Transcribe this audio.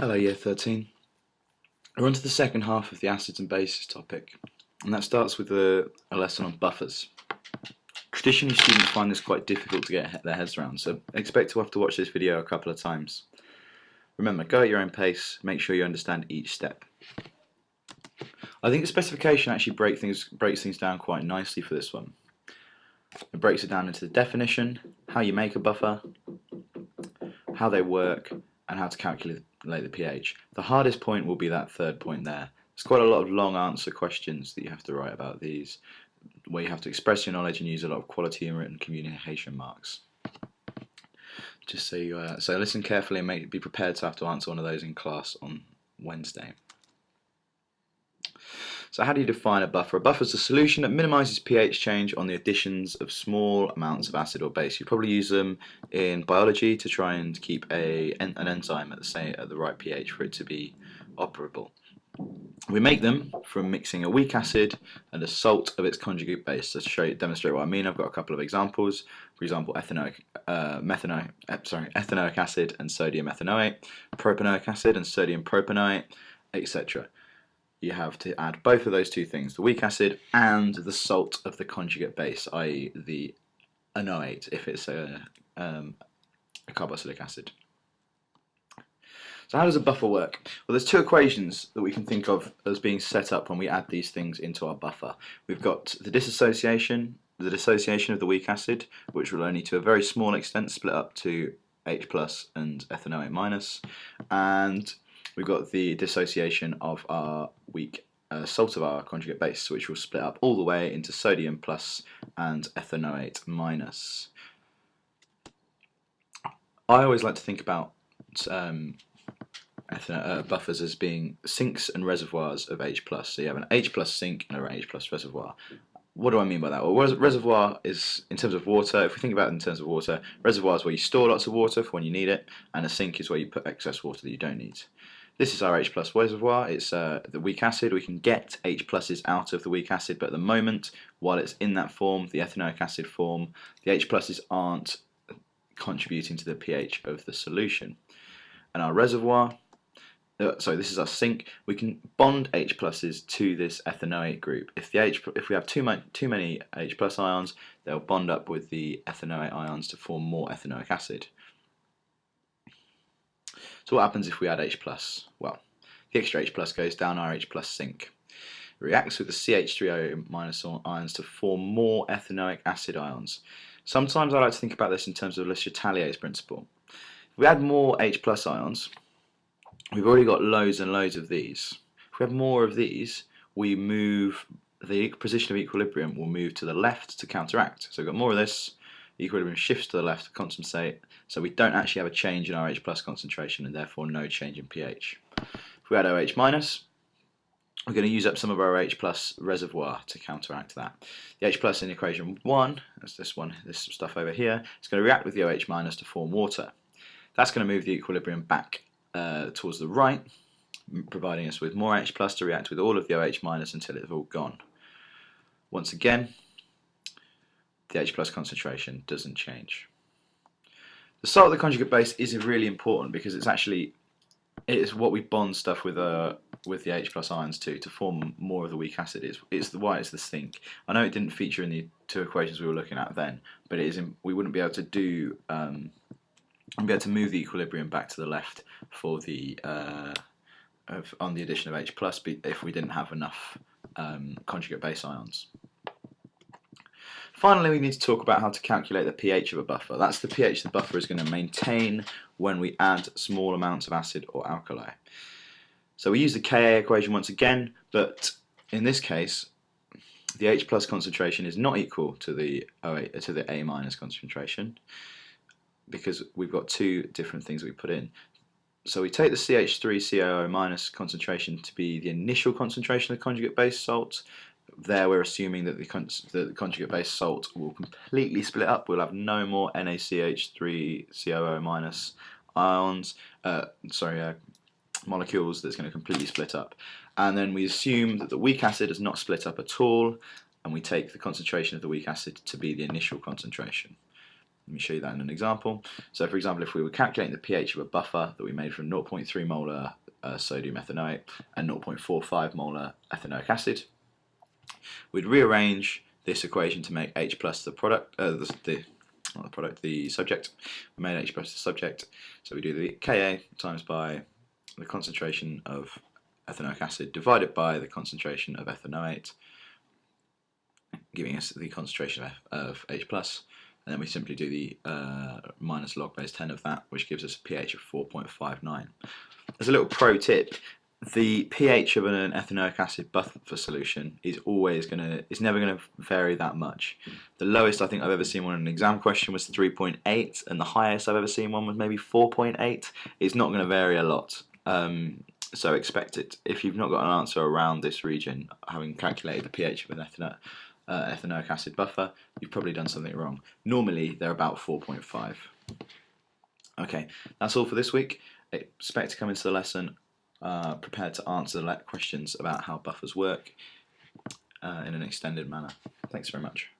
Hello, Year 13. We're on to the second half of the acids and bases topic, and that starts with a lesson on buffers. Traditionally, students find this quite difficult to get their heads around, so expect to have to watch this video a couple of times. Remember, go at your own pace, make sure you understand each step. I think the specification actually breaks things down quite nicely for this one. It breaks it down into the definition, how you make a buffer, how they work, and how to calculate the pH. The hardest point will be that third point there. There's quite a lot of long answer questions that you have to write about these, where you have to express your knowledge and use a lot of quality and written communication marks. Just so listen carefully and be prepared to have to answer one of those in class on Wednesday. So how do you define a buffer? A buffer is a solution that minimises pH change on the additions of small amounts of acid or base. You probably use them in biology to try and keep an enzyme at the right pH for it to be operable. We make them from mixing a weak acid and a salt of its conjugate base. To demonstrate what I mean, I've got a couple of examples. For example, ethanoic acid and sodium ethanoate, propanoic acid and sodium propanoate, etc. You have to add both of those two things, the weak acid and the salt of the conjugate base, i.e. the anoate, if it's a carboxylic acid. So how does a buffer work? Well, there's two equations that we can think of as being set up when we add these things into our buffer. We've got the dissociation of the weak acid, which will only to a very small extent split up to H plus and ethanoate minus, and we've got the dissociation of our weak salt of our conjugate base, which will split up all the way into sodium plus and ethanoate minus. I always like to think about buffers as being sinks and reservoirs of H plus. So you have an H plus sink and an H plus reservoir. What do I mean by that? Well, reservoir is, in terms of water, if we think about it in terms of water, reservoir is where you store lots of water for when you need it, and a sink is where you put excess water that you don't need. This is our H plus reservoir. It's the weak acid. We can get H pluses out of the weak acid, but at the moment, while it's in that form, the ethanoic acid form, the H pluses aren't contributing to the pH of the solution. And our reservoir, this is our sink. We can bond H pluses to this ethanoate group. If we have too many H plus ions, they'll bond up with the ethanoate ions to form more ethanoic acid. So what happens if we add H plus? Well, the extra H plus goes down our H plus sink. It reacts with the CH3O minus ions to form more ethanoic acid ions. Sometimes I like to think about this in terms of Le Chatelier's principle. If we add more H plus ions, we've already got loads and loads of these. If we have more of these, we move the position of equilibrium will move to the left to counteract. So we've got more of this, the equilibrium shifts to the left to compensate, so we don't actually have a change in our H plus concentration and therefore no change in pH. If we add OH minus, we're going to use up some of our H plus reservoir to counteract that. The H plus in equation 1, that's this stuff over here, it's going to react with the OH minus to form water. That's going to move the equilibrium back towards the right, providing us with more H plus to react with all of the OH minus until it's all gone. Once again, the H plus concentration doesn't change. The salt of the conjugate base is really important because it's what we bond stuff with the H plus ions to form more of the weak acid. It's why it's the sink. I know it didn't feature in the two equations we were looking at then, but we wouldn't be able to do move the equilibrium back to the left for the on the addition of H plus if we didn't have enough conjugate base ions. Finally, we need to talk about how to calculate the pH of a buffer. That's the pH the buffer is going to maintain when we add small amounts of acid or alkali. So we use the Ka equation once again, but in this case, the H plus concentration is not equal to the A minus concentration because we've got two different things we put in. So we take the CH3COO minus concentration to be the initial concentration of the conjugate base salt. There we're assuming that the conjugate base salt will completely split up. We'll have no more NaCH3COO minus ions, molecules that's going to completely split up. And then we assume that the weak acid is not split up at all, and we take the concentration of the weak acid to be the initial concentration. Let me show you that in an example. So for example, if we were calculating the pH of a buffer that we made from 0.3 molar sodium ethanoate and 0.45 molar ethanoic acid, we'd rearrange this equation to make H plus the product, the subject. We made H plus the subject, so we do the Ka times by the concentration of ethanoic acid divided by the concentration of ethanoate, giving us the concentration of H plus, and then we simply do the minus log base 10 of that, which gives us a pH of 4.59. As a little pro tip, the pH of an ethanoic acid buffer solution is never gonna vary that much. The lowest I think I've ever seen one in an exam question was 3.8, and the highest I've ever seen one was maybe 4.8. It's not going to vary a lot, so expect it. If you've not got an answer around this region, having calculated the pH of an ethanoic acid buffer, you've probably done something wrong. Normally they're about 4.5. Okay, that's all for this week. Expect to come into the lesson prepared to answer questions about how buffers work in an extended manner. Thanks very much.